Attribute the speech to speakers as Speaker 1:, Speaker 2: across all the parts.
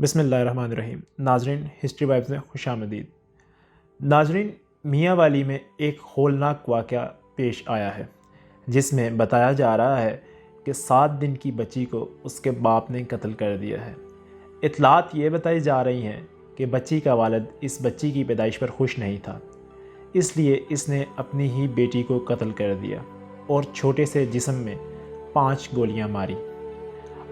Speaker 1: بسم اللہ الرحمن الرحیم۔ ناظرین، ہسٹری وائبز میں خوش آمدید۔ ناظرین، میاں والی میں ایک ہولناک واقعہ پیش آیا ہے جس میں بتایا جا رہا ہے کہ 7 دن کی بچی کو اس کے باپ نے قتل کر دیا ہے۔ اطلاعات یہ بتائی جا رہی ہیں کہ بچی کا والد اس بچی کی پیدائش پر خوش نہیں تھا، اس لیے اس نے اپنی ہی بیٹی کو قتل کر دیا اور چھوٹے سے جسم میں 5 گولیاں ماری۔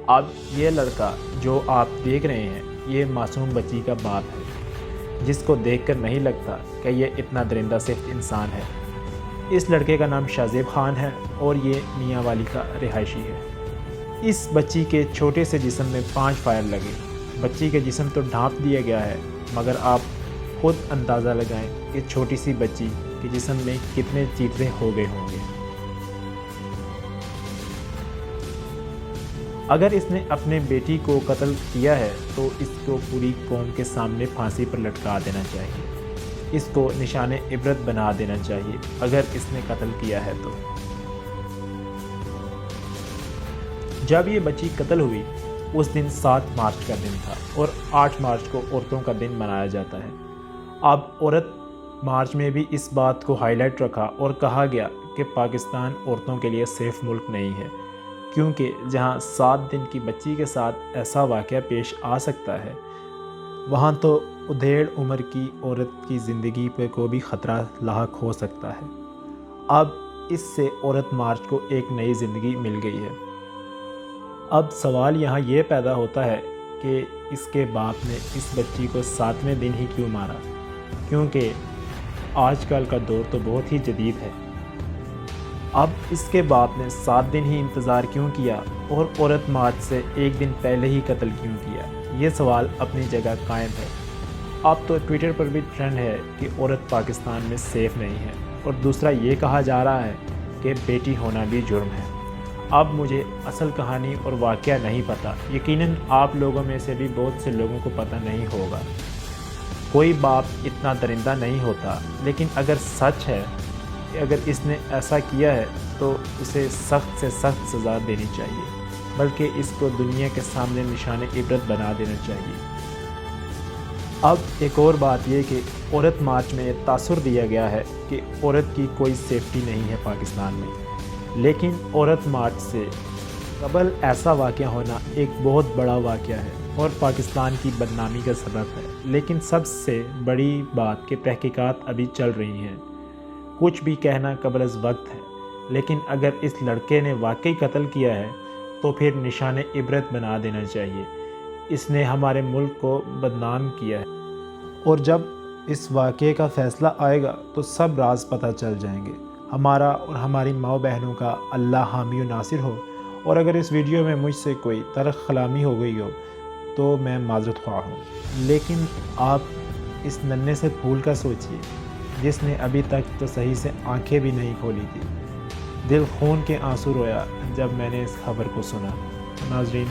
Speaker 1: اب یہ لڑکا جو آپ دیکھ رہے ہیں یہ معصوم بچی کا باپ ہے، جس کو دیکھ کر نہیں لگتا کہ یہ اتنا درندہ صرف انسان ہے۔ اس لڑکے کا نام شاہ زیب خان ہے اور یہ میاں والی کا رہائشی ہے۔ اس بچی کے چھوٹے سے جسم میں 5 فائر لگے۔ بچی کے جسم تو ڈھانپ دیا گیا ہے، مگر آپ خود اندازہ لگائیں کہ چھوٹی سی بچی کے جسم میں کتنے چیرے ہو گئے ہوں گے۔ اگر اس نے اپنے بیٹی کو قتل کیا ہے تو اس کو پوری قوم کے سامنے پھانسی پر لٹکا دینا چاہیے، اس کو نشان عبرت بنا دینا چاہیے اگر اس نے قتل کیا ہے تو۔ جب یہ بچی قتل ہوئی اس دن 7 مارچ کا دن تھا اور 8 مارچ کو عورتوں کا دن منایا جاتا ہے۔ اب عورت مارچ میں بھی اس بات کو ہائی لائٹ رکھا اور کہا گیا کہ پاکستان عورتوں کے لیے سیف ملک نہیں ہے، کیونکہ جہاں 7 دن کی بچی کے ساتھ ایسا واقعہ پیش آ سکتا ہے، وہاں تو ادھیڑ عمر کی عورت کی زندگی پہ کو بھی خطرہ لاحق ہو سکتا ہے۔ اب اس سے عورت مارچ کو ایک نئی زندگی مل گئی ہے۔ اب سوال یہاں یہ پیدا ہوتا ہے کہ اس کے باپ نے اس بچی کو 7ویں دن ہی کیوں مارا، کیونکہ آج کل کا دور تو بہت ہی جدید ہے۔ اب اس کے باپ نے 7 دن ہی انتظار کیوں کیا اور عورت مارچ سے 1 دن پہلے ہی قتل کیوں کیا؟ یہ سوال اپنی جگہ قائم ہے۔ اب تو ٹویٹر پر بھی ٹرینڈ ہے کہ عورت پاکستان میں سیف نہیں ہے، اور دوسرا یہ کہا جا رہا ہے کہ بیٹی ہونا بھی جرم ہے۔ اب مجھے اصل کہانی اور واقعہ نہیں پتہ، یقیناً آپ لوگوں میں سے بھی بہت سے لوگوں کو پتہ نہیں ہوگا۔ کوئی باپ اتنا درندہ نہیں ہوتا، لیکن اگر سچ ہے کہ اگر اس نے ایسا کیا ہے تو اسے سخت سے سخت سزا دینی چاہیے، بلکہ اس کو دنیا کے سامنے نشان عبرت بنا دینا چاہیے۔ اب ایک اور بات یہ کہ عورت مارچ میں تاثر دیا گیا ہے کہ عورت کی کوئی سیفٹی نہیں ہے پاکستان میں، لیکن عورت مارچ سے قبل ایسا واقعہ ہونا ایک بہت بڑا واقعہ ہے اور پاکستان کی بدنامی کا سبب ہے۔ لیکن سب سے بڑی بات کہ تحقیقات ابھی چل رہی ہیں، کچھ بھی کہنا قبل از وقت ہے، لیکن اگر اس لڑکے نے واقعی قتل کیا ہے تو پھر نشان عبرت بنا دینا چاہیے۔ اس نے ہمارے ملک کو بدنام کیا ہے، اور جب اس واقعے کا فیصلہ آئے گا تو سب راز پتہ چل جائیں گے۔ ہمارا اور ہماری ماؤں بہنوں کا اللہ حامی و ناصر ہو، اور اگر اس ویڈیو میں مجھ سے کوئی تلخ کلامی ہو گئی ہو تو میں معذرت خواہ ہوں، لیکن آپ اس ننھے سے پھول کا سوچئے جس نے ابھی تک تو صحیح سے آنکھیں بھی نہیں کھولی تھی۔ دل خون کے آنسو رویا جب میں نے اس خبر کو سنا۔ ناظرین،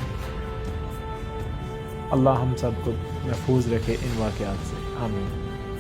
Speaker 1: اللہ ہم سب کو محفوظ رکھے ان واقعات سے، آمین۔